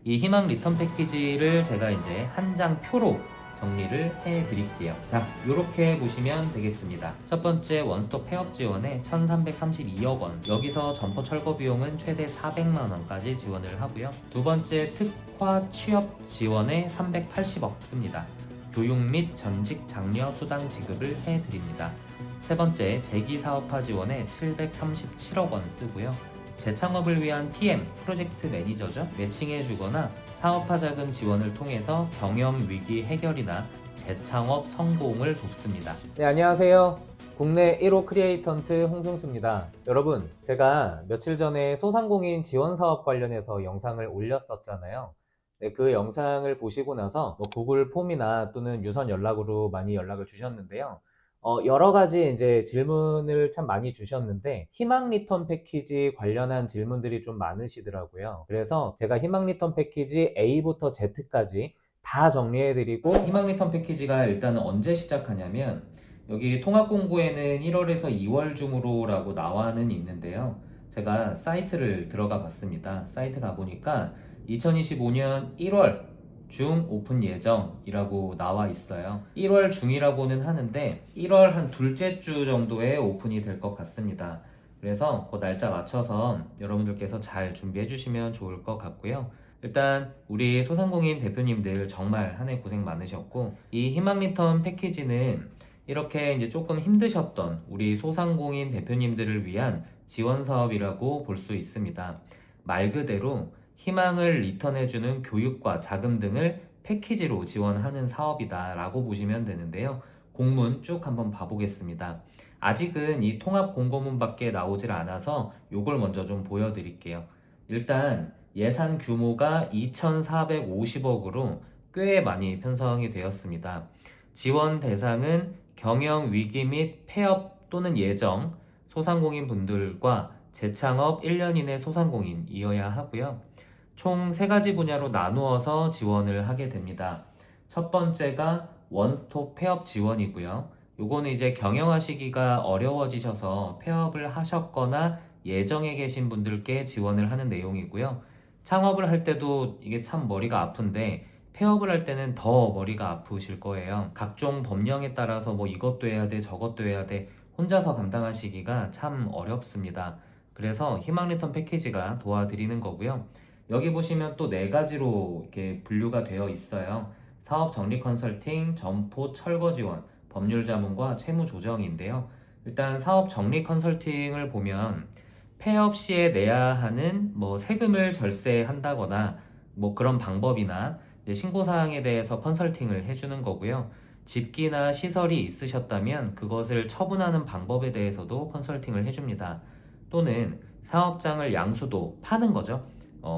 이 희망 리턴 패키지를 제가 이제 한 장 표로 정리를 해 드릴게요. 자, 이렇게 보시면 되겠습니다. 첫 번째 원스톱 폐업 지원에 1332억 원, 여기서 점포 철거 비용은 최대 400만 원까지 지원을 하고요. 두 번째 특화 취업 지원에 380억 씁니다. 교육 및 전직 장려 수당 지급을 해 드립니다. 세 번째 재기 사업화 지원에 737억 원 쓰고요. 재창업을 위한 PM, 프로젝트 매니저죠. 매칭해 주거나 사업화 자금 지원을 통해서 경영 위기 해결이나 재창업 성공을 돕습니다. 네, 안녕하세요. 국내 1호 크리에이턴트 홍승수입니다. 여러분, 제가 며칠 전에 소상공인 지원 사업 관련해서 영상을 올렸었잖아요. 네, 그 영상을 보시고 나서 구글 폼이나 또는 유선 연락으로 많이 연락을 주셨는데요. 여러 가지 이제 질문을 참 많이 주셨는데 희망 리턴 패키지 관련한 질문들이 좀 많으시더라고요. 그래서 제가 희망 리턴 패키지 A부터 Z까지 다 정리해드리고, 희망 리턴 패키지가 일단은 언제 시작하냐면 여기 통합 공고에는 1월에서 2월 중으로라고 나와는 있는데요. 제가 사이트를 들어가 봤습니다. 사이트 가보니까 2025년 1월 중 오픈 예정이라고 나와 있어요. 1월 중이라고는 하는데 1월 한 둘째 주 정도에 오픈이 될 것 같습니다. 그래서 그 날짜 맞춰서 여러분들께서 잘 준비해 주시면 좋을 것 같고요. 일단 우리 소상공인 대표님들 정말 한 해 고생 많으셨고, 이 희망 리턴 패키지는 이렇게 이제 조금 힘드셨던 우리 소상공인 대표님들을 위한 지원 사업이라고 볼 수 있습니다. 말 그대로 희망을 리턴해주는 교육과 자금 등을 패키지로 지원하는 사업이다 라고 보시면 되는데요. 공문 쭉 한번 봐보겠습니다. 아직은 이 통합 공고문 밖에 나오질 않아서 이걸 먼저 좀 보여드릴게요. 일단 예산 규모가 2,450억으로 꽤 많이 편성이 되었습니다. 지원 대상은 경영 위기 및 폐업 또는 예정 소상공인 분들과 재창업 1년 이내 소상공인이어야 하고요. 총 3가지 분야로 나누어서 지원을 하게 됩니다. 첫 번째가 원스톱 폐업 지원이고요. 요거는 이제 경영하시기가 어려워지셔서 폐업을 하셨거나 예정에 계신 분들께 지원을 하는 내용이고요. 창업을 할 때도 이게 참 머리가 아픈데 폐업을 할 때는 더 머리가 아프실 거예요. 각종 법령에 따라서 뭐 이것도 해야 돼, 저것도 해야 돼, 혼자서 감당하시기가 참 어렵습니다. 그래서 희망 리턴 패키지가 도와드리는 거고요. 여기 보시면 또 4가지로 이렇게 분류가 되어 있어요. 사업 정리 컨설팅, 점포 철거 지원, 법률 자문과 채무 조정인데요. 일단 사업 정리 컨설팅을 보면 폐업 시에 내야 하는 뭐 세금을 절세한다거나 뭐 그런 방법이나 신고 사항에 대해서 컨설팅을 해주는 거고요. 집기나 시설이 있으셨다면 그것을 처분하는 방법에 대해서도 컨설팅을 해줍니다. 또는 사업장을 양수도 파는 거죠.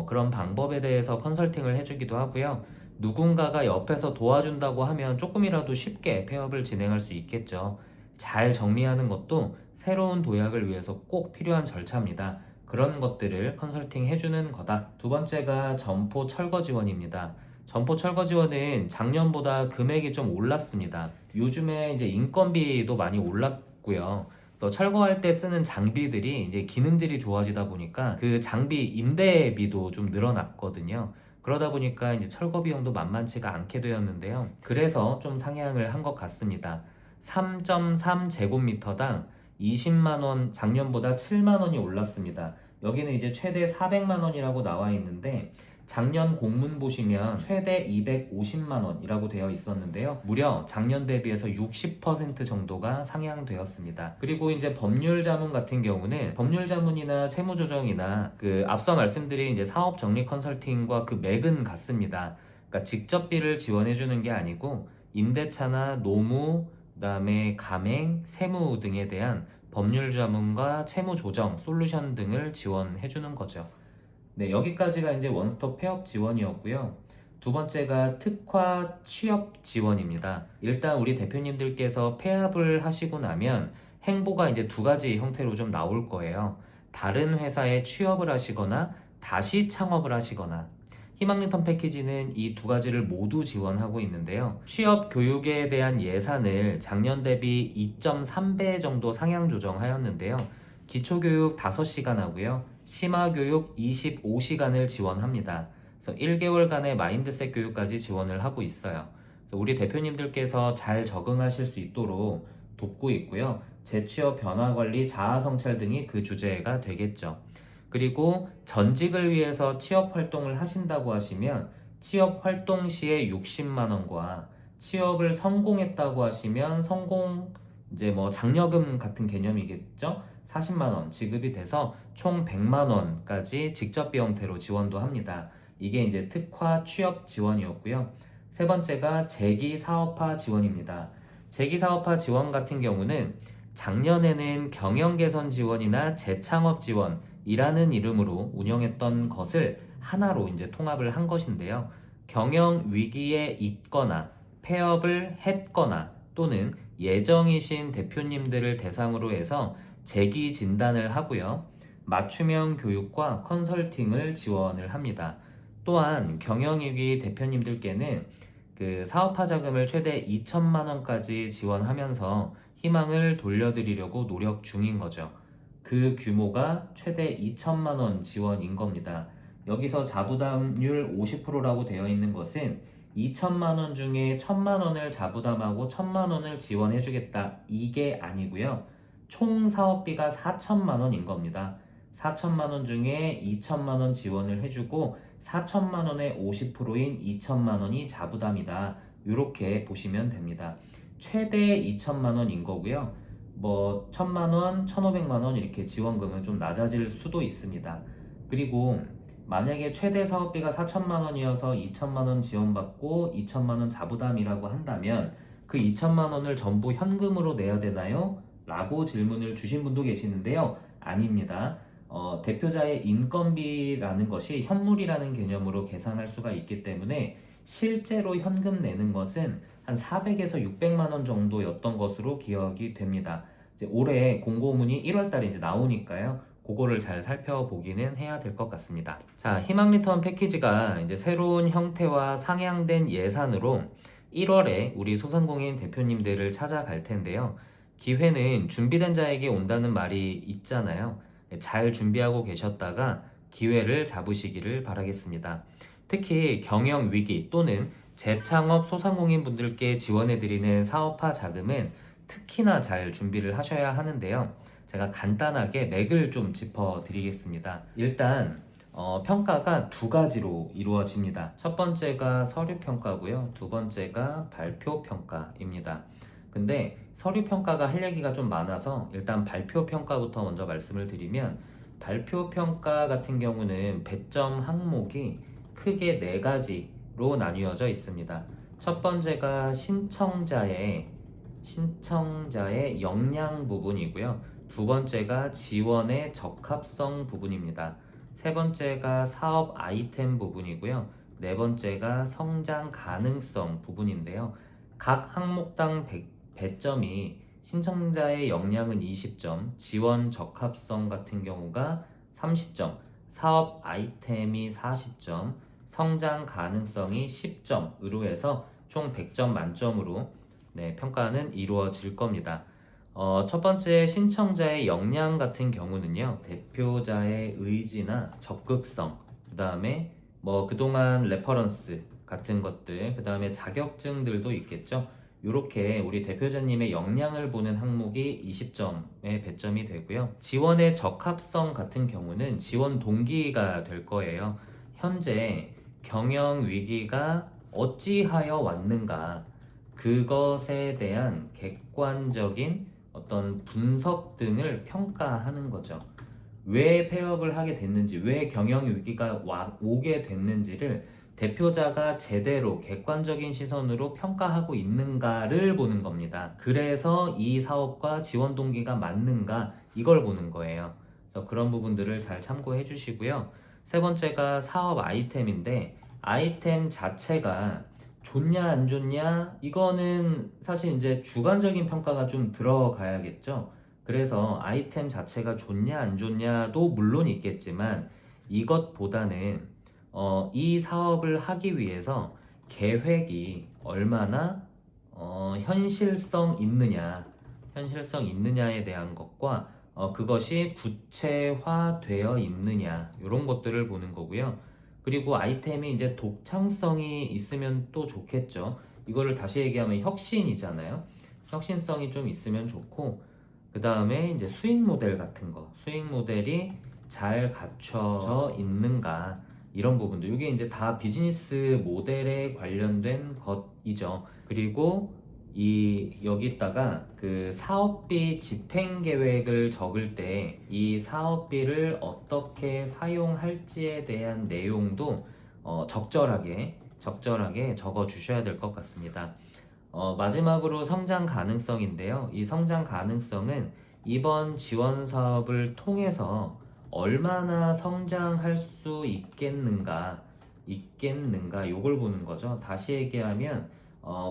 그런 방법에 대해서 컨설팅을 해주기도 하고요. 누군가가 옆에서 도와준다고 하면 조금이라도 쉽게 폐업을 진행할 수 있겠죠. 잘 정리하는 것도 새로운 도약을 위해서 꼭 필요한 절차입니다. 그런 것들을 컨설팅 해주는 거다. 두 번째가 점포 철거 지원입니다. 점포 철거 지원은 작년보다 금액이 좀 올랐습니다. 요즘에 이제 인건비도 많이 올랐고요. 또 철거할 때 쓰는 장비들이 이제 기능들이 좋아지다 보니까 그 장비 임대비도 좀 늘어났거든요. 그러다 보니까 이제 철거 비용도 만만치가 않게 되었는데요. 그래서 좀 상향을 한 것 같습니다. 3.3제곱미터당 20만 원, 작년보다 7만 원이 올랐습니다. 여기는 이제 최대 400만 원이라고 나와 있는데 작년 공문 보시면 최대 250만 원이라고 되어 있었는데요. 무려 작년 대비해서 60% 정도가 상향되었습니다. 그리고 이제 법률 자문 같은 경우는 법률 자문이나 채무 조정이나 그 앞서 말씀드린 이제 사업 정리 컨설팅과 그 맥은 같습니다. 그러니까 직접비를 지원해 주는 게 아니고 임대차나 노무, 그다음에 가맹, 세무 등에 대한 법률 자문과 채무 조정, 솔루션 등을 지원해 주는 거죠. 네, 여기까지가 이제 원스톱 폐업 지원이었고요. 두 번째가 특화 취업 지원입니다. 일단 우리 대표님들께서 폐업을 하시고 나면 행보가 이제 2가지 형태로 좀 나올 거예요. 다른 회사에 취업을 하시거나 다시 창업을 하시거나. 희망 리턴 패키지는 이 2가지를 모두 지원하고 있는데요. 취업 교육에 대한 예산을 작년 대비 2.3배 정도 상향 조정하였는데요. 기초교육 5시간 하고요. 심화교육 25시간을 지원합니다. 그래서 1개월간의 마인드셋 교육까지 지원을 하고 있어요. 그래서 우리 대표님들께서 잘 적응하실 수 있도록 돕고 있고요. 재취업 변화 관리, 자아 성찰 등이 그 주제가 되겠죠. 그리고 전직을 위해서 취업 활동을 하신다고 하시면 취업 활동 시에 60만 원과 취업을 성공했다고 하시면 성공 이제 뭐 장려금 같은 개념이겠죠. 40만 원 지급이 돼서 총 100만 원까지 직접비 형태로 지원도 합니다. 이게 이제 특화 취업 지원이었고요. 세 번째가 재기 사업화 지원입니다. 재기 사업화 지원 같은 경우는 작년에는 경영 개선 지원이나 재창업 지원이라는 이름으로 운영했던 것을 하나로 이제 통합을 한 것인데요. 경영 위기에 있거나 폐업을 했거나 또는 예정이신 대표님들을 대상으로 해서 재기 진단을 하고요. 맞춤형 교육과 컨설팅을 지원을 합니다. 또한 경영위기 대표님들께는 그 사업화 자금을 최대 2천만 원까지 지원하면서 희망을 돌려드리려고 노력 중인 거죠. 그 규모가 최대 2천만 원 지원인 겁니다. 여기서 자부담률 50%라고 되어 있는 것은 2천만 원 중에 1천만 원을 자부담하고 1천만 원을 지원해 주겠다 이게 아니고요. 총 사업비가 4천만 원인 겁니다. 4천만 원 중에 2천만 원 지원을 해주고 4천만 원의 50%인 2천만 원이 자부담이다. 이렇게 보시면 됩니다. 최대 2천만 원인 거고요. 뭐 1천만 원, 1,500만 원 이렇게 지원금은 좀 낮아질 수도 있습니다. 그리고 만약에 최대 사업비가 4천만 원이어서 2천만 원 지원받고 2천만 원 자부담이라고 한다면 그 2천만 원을 전부 현금으로 내야 되나요? 라고 질문을 주신 분도 계시는데요. 아닙니다. 대표자의 인건비라는 것이 현물이라는 개념으로 계산할 수가 있기 때문에 실제로 현금 내는 것은 한 400에서 600만 원 정도였던 것으로 기억이 됩니다. 이제 올해 공고문이 1월 달에 이제 나오니까요. 그거를 잘 살펴보기는 해야 될 것 같습니다. 자, 희망 리턴 패키지가 이제 새로운 형태와 상향된 예산으로 1월에 우리 소상공인 대표님들을 찾아갈 텐데요. 기회는 준비된 자에게 온다는 말이 있잖아요. 잘 준비하고 계셨다가 기회를 잡으시기를 바라겠습니다. 특히 경영 위기 또는 재창업 소상공인 분들께 지원해드리는 사업화 자금은 특히나 잘 준비를 하셔야 하는데요. 제가 간단하게 맥을 좀 짚어드리겠습니다. 일단 평가가 두 가지로 이루어집니다. 첫 번째가 서류 평가고요. 두 번째가 발표 평가입니다. 근데 서류 평가가 할 얘기가 좀 많아서 일단 발표 평가부터 먼저 말씀을 드리면 발표 평가 같은 경우는 배점 항목이 크게 네 가지로 나뉘어져 있습니다. 첫 번째가 신청자의 역량 부분이고요. 두 번째가 지원의 적합성 부분입니다. 세 번째가 사업 아이템 부분이고요. 네 번째가 성장 가능성 부분인데요. 각 항목당 100점이 신청자의 역량은 20점, 지원 적합성 같은 경우가 30점, 사업 아이템이 40점, 성장 가능성이 10점으로 해서 총 100점 만점으로 평가는 이루어질 겁니다. 첫 번째 신청자의 역량 같은 경우는요, 대표자의 의지나 적극성, 그 다음에 뭐 그동안 레퍼런스 같은 것들, 그 다음에 자격증들도 있겠죠. 이렇게 우리 대표자님의 역량을 보는 항목이 20점의 배점이 되고요. 지원의 적합성 같은 경우는 지원 동기가 될 거예요. 현재 경영 위기가 어찌하여 왔는가, 그것에 대한 객관적인 어떤 분석 등을 평가하는 거죠. 왜 폐업을 하게 됐는지, 왜 경영 위기가 오게 됐는지를 대표자가 제대로 객관적인 시선으로 평가하고 있는가를 보는 겁니다. 그래서 이 사업과 지원 동기가 맞는가, 이걸 보는 거예요. 그래서 그런 부분들을 잘 참고해 주시고요. 세 번째가 사업 아이템인데, 아이템 자체가 좋냐 안 좋냐, 이거는 사실 이제 주관적인 평가가 좀 들어가야겠죠. 그래서 아이템 자체가 좋냐 안 좋냐도 물론 있겠지만 이것보다는 이 사업을 하기 위해서 계획이 얼마나 현실성 있느냐에 대한 것과 그것이 구체화되어 있느냐, 이런 것들을 보는 거고요. 그리고 아이템이 이제 독창성이 있으면 또 좋겠죠. 이거를 다시 얘기하면 혁신이잖아요. 혁신성이 좀 있으면 좋고, 그 다음에 이제 수익 모델 같은 거, 수익 모델이 잘 갖춰져 있는가, 이런 부분도, 이게 이제 다 비즈니스 모델에 관련된 것이죠. 그리고 여기다가 그 사업비 집행 계획을 적을 때 이 사업비를 어떻게 사용할지에 대한 내용도 적절하게 적어 주셔야 될 것 같습니다. 마지막으로 성장 가능성인데요. 이 성장 가능성은 이번 지원 사업을 통해서 얼마나 성장할 수 있겠는가 요걸 보는 거죠. 다시 얘기하면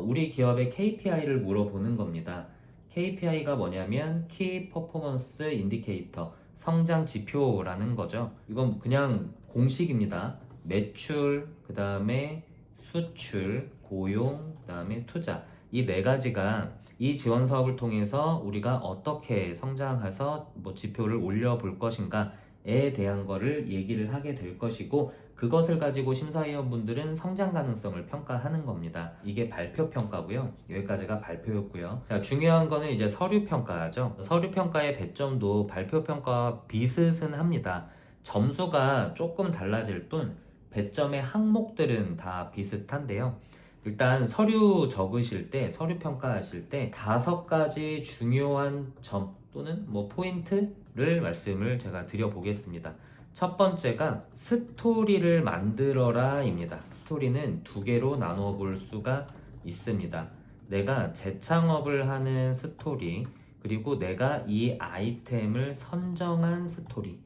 우리 기업의 KPI를 물어보는 겁니다. KPI가 뭐냐면 Key Performance Indicator, 성장 지표라는 거죠. 이건 그냥 공식입니다. 매출, 그 다음에 수출, 고용, 그 다음에 투자, 이 네 가지가 이 지원 사업을 통해서 우리가 어떻게 성장해서 뭐 지표를 올려볼 것인가에 대한 거를 얘기를 하게 될 것이고, 그것을 가지고 심사위원분들은 성장 가능성을 평가하는 겁니다. 이게 발표 평가고요. 여기까지가 발표였고요. 자, 중요한 거는 이제 서류 평가죠. 서류 평가의 배점도 발표 평가와 비슷은 합니다. 점수가 조금 달라질 뿐 배점의 항목들은 다 비슷한데요. 일단 서류 적으실 때, 서류 평가하실 때 5가지 중요한 점 또는 뭐 포인트를 말씀을 제가 드려보겠습니다. 첫 번째가 스토리를 만들어라 입니다. 스토리는 2개로 나누어 볼 수가 있습니다. 내가 재창업을 하는 스토리, 그리고 내가 이 아이템을 선정한 스토리,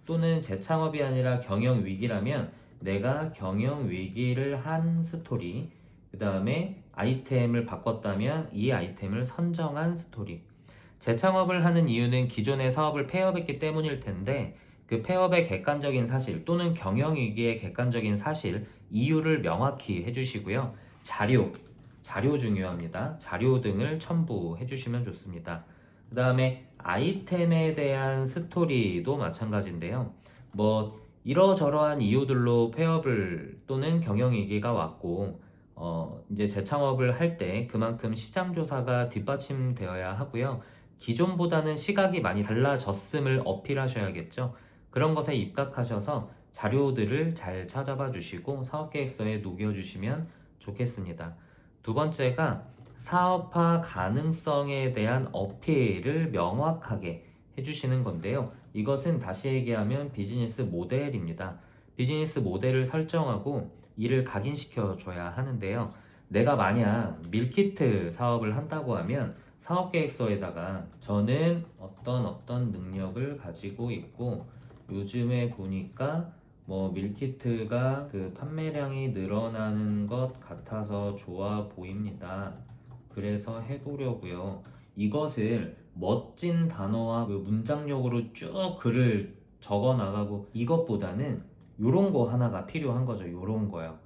또는 재창업이 아니라 경영위기라면 내가 경영위기를 한 스토리, 그 다음에 아이템을 바꿨다면 이 아이템을 선정한 스토리. 재창업을 하는 이유는 기존의 사업을 폐업했기 때문일 텐데, 그 폐업의 객관적인 사실 또는 경영위기의 객관적인 사실, 이유를 명확히 해주시고요. 자료 중요합니다. 자료 등을 첨부해 주시면 좋습니다. 그 다음에 아이템에 대한 스토리도 마찬가지인데요. 뭐 이러저러한 이유들로 폐업을 또는 경영위기가 왔고, 이제 재창업을 할 때 그만큼 시장조사가 뒷받침되어야 하고요. 기존보다는 시각이 많이 달라졌음을 어필하셔야겠죠. 그런 것에 입각하셔서 자료들을 잘 찾아봐 주시고 사업계획서에 녹여주시면 좋겠습니다. 두 번째가 사업화 가능성에 대한 어필을 명확하게 해주시는 건데요. 이것은 다시 얘기하면 비즈니스 모델입니다. 비즈니스 모델을 설정하고 이를 각인시켜 줘야 하는데요. 내가 만약 밀키트 사업을 한다고 하면 사업계획서에다가 저는 어떤 능력을 가지고 있고, 요즘에 보니까 뭐 밀키트가 그 판매량이 늘어나는 것 같아서 좋아 보입니다. 그래서 해보려고요. 이것을 멋진 단어와 그 문장력으로 쭉 글을 적어 나가고, 이것보다는 요런 거 하나가 필요한 거죠. 요런 거요.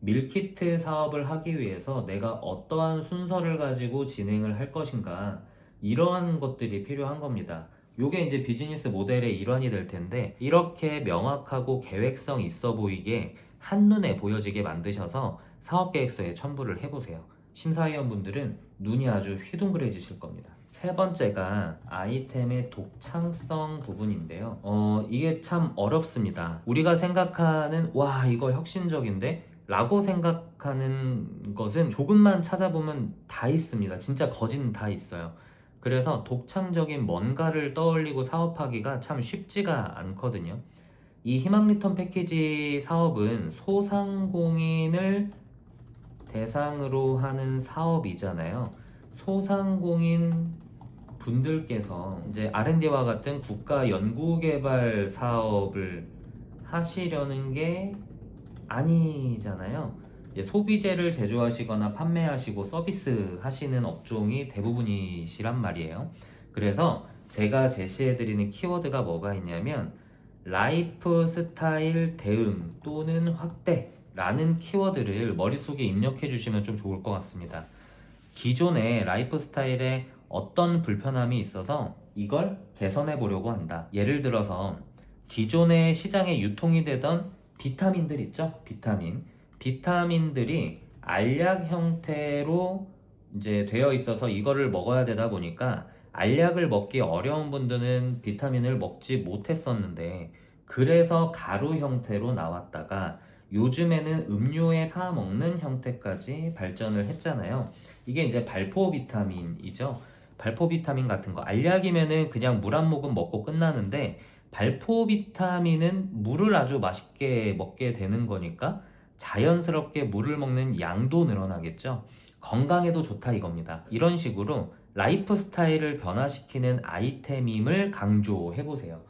밀키트 사업을 하기 위해서 내가 어떠한 순서를 가지고 진행을 할 것인가, 이러한 것들이 필요한 겁니다. 요게 이제 비즈니스 모델의 일환이 될 텐데, 이렇게 명확하고 계획성 있어 보이게 한눈에 보여지게 만드셔서 사업계획서에 첨부를 해보세요. 심사위원분들은 눈이 아주 휘둥그레지실 겁니다. 세 번째가 아이템의 독창성 부분인데요. 이게 참 어렵습니다. 우리가 생각하는 와 이거 혁신적인데? 라고 생각하는 것은 조금만 찾아보면 다 있습니다. 진짜 거진 다 있어요. 그래서 독창적인 뭔가를 떠올리고 사업하기가 참 쉽지가 않거든요. 이 희망 리턴 패키지 사업은 소상공인을 대상으로 하는 사업이잖아요. 소상공인 분들께서 이제 R&D와 같은 국가 연구개발 사업을 하시려는 게 아니잖아요. 소비재를 제조하시거나 판매하시고 서비스 하시는 업종이 대부분이시란 말이에요. 그래서 제가 제시해드리는 키워드가 뭐가 있냐면 라이프 스타일 대응 또는 확대라는 키워드를 머릿속에 입력해 주시면 좀 좋을 것 같습니다. 기존의 라이프 스타일에 어떤 불편함이 있어서 이걸 개선해 보려고 한다. 예를 들어서 기존의 시장에 유통이 되던 비타민들 있죠? 비타민들이 알약 형태로 이제 되어 있어서 이거를 먹어야 되다 보니까 알약을 먹기 어려운 분들은 비타민을 먹지 못했었는데, 그래서 가루 형태로 나왔다가 요즘에는 음료에 타 먹는 형태까지 발전을 했잖아요. 이게 이제 발포 비타민이죠. 발포 비타민 같은 거 알약이면은 그냥 물 한 모금 먹고 끝나는데, 발포 비타민은 물을 아주 맛있게 먹게 되는 거니까 자연스럽게 물을 먹는 양도 늘어나겠죠. 건강에도 좋다 이겁니다. 이런 식으로 라이프 스타일을 변화시키는 아이템임을 강조해 보세요.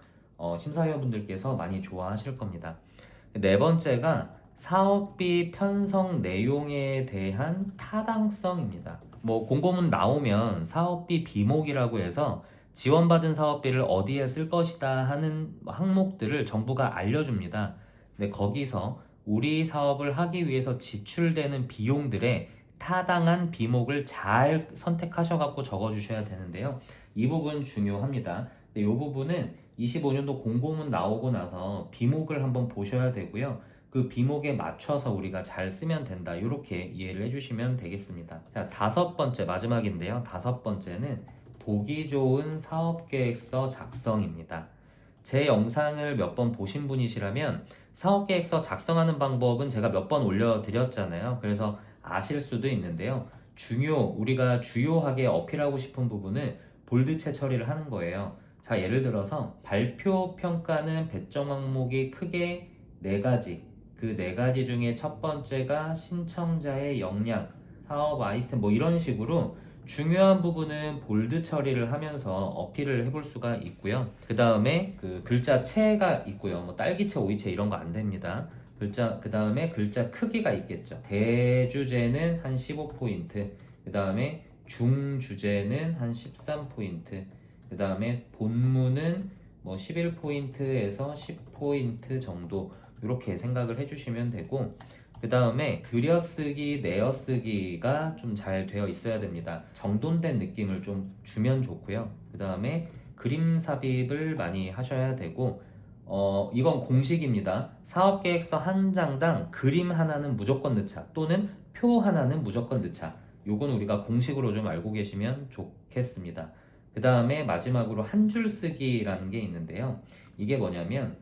심사위원분들께서 많이 좋아하실 겁니다. 네 번째가 사업비 편성 내용에 대한 타당성입니다. 뭐 공고문 나오면 사업비 비목이라고 해서 지원받은 사업비를 어디에 쓸 것이다 하는 항목들을 정부가 알려줍니다. 근데 거기서 우리 사업을 하기 위해서 지출되는 비용들의 타당한 비목을 잘 선택하셔갖고 적어주셔야 되는데요. 이 부분 중요합니다. 이 부분은 25년도 공고문 나오고 나서 비목을 한번 보셔야 되고요. 그 비목에 맞춰서 우리가 잘 쓰면 된다. 이렇게 이해를 해주시면 되겠습니다. 자, 다섯 번째 마지막인데요. 다섯 번째는 보기 좋은 사업계획서 작성입니다. 제 영상을 몇 번 보신 분이시라면 사업계획서 작성하는 방법은 제가 몇 번 올려드렸잖아요. 그래서 아실 수도 있는데요. 우리가 주요하게 어필하고 싶은 부분을 볼드체 처리를 하는 거예요. 자, 예를 들어서 발표 평가는 배정 항목이 크게 4가지. 그 4가지 중에 첫 번째가 신청자의 역량, 사업 아이템 뭐 이런 식으로 중요한 부분은 볼드 처리를 하면서 어필을 해볼 수가 있고요. 그 다음에 그 글자체가 있고요. 뭐 딸기체, 오이체 이런 거 안 됩니다. 그 다음에 글자 크기가 있겠죠. 대주제는 한 15포인트, 그 다음에 중주제는 한 13포인트, 그 다음에 본문은 뭐 11포인트에서 10포인트 정도 이렇게 생각을 해주시면 되고, 그 다음에 들여쓰기, 내어쓰기가 좀 잘 되어 있어야 됩니다. 정돈된 느낌을 좀 주면 좋고요. 그 다음에 그림 삽입을 많이 하셔야 되고, 이건 공식입니다. 사업계획서 한 장당 그림 하나는 무조건 넣자, 또는 표 하나는 무조건 넣자. 요건 우리가 공식으로 좀 알고 계시면 좋겠습니다. 그 다음에 마지막으로 한 줄 쓰기라는 게 있는데요. 이게 뭐냐면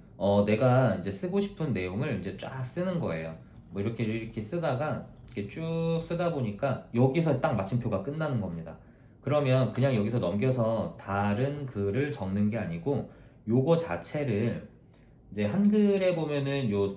내가 이제 쓰고 싶은 내용을 이제 쫙 쓰는 거예요. 뭐 이렇게 쓰다가 이렇게 쭉 쓰다 보니까 여기서 딱 마침표가 끝나는 겁니다. 그러면 그냥 여기서 넘겨서 다른 글을 적는 게 아니고 요거 자체를 이제 한글에 보면은 요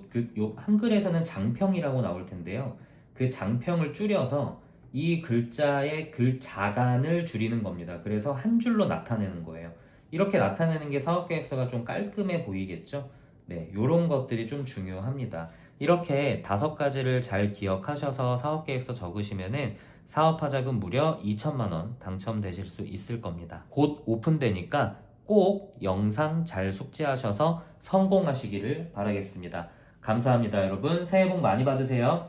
한글에서는 장평이라고 나올 텐데요. 그 장평을 줄여서 이 글자의 글자간을 줄이는 겁니다. 그래서 한 줄로 나타내는 거예요. 이렇게 나타내는 게 사업계획서가 좀 깔끔해 보이겠죠? 네, 요런 것들이 좀 중요합니다. 이렇게 5가지를 잘 기억하셔서 사업계획서 적으시면은 사업화자금 무려 2천만 원 당첨되실 수 있을 겁니다. 곧 오픈되니까 꼭 영상 잘 숙지하셔서 성공하시기를 바라겠습니다. 감사합니다, 여러분. 새해 복 많이 받으세요.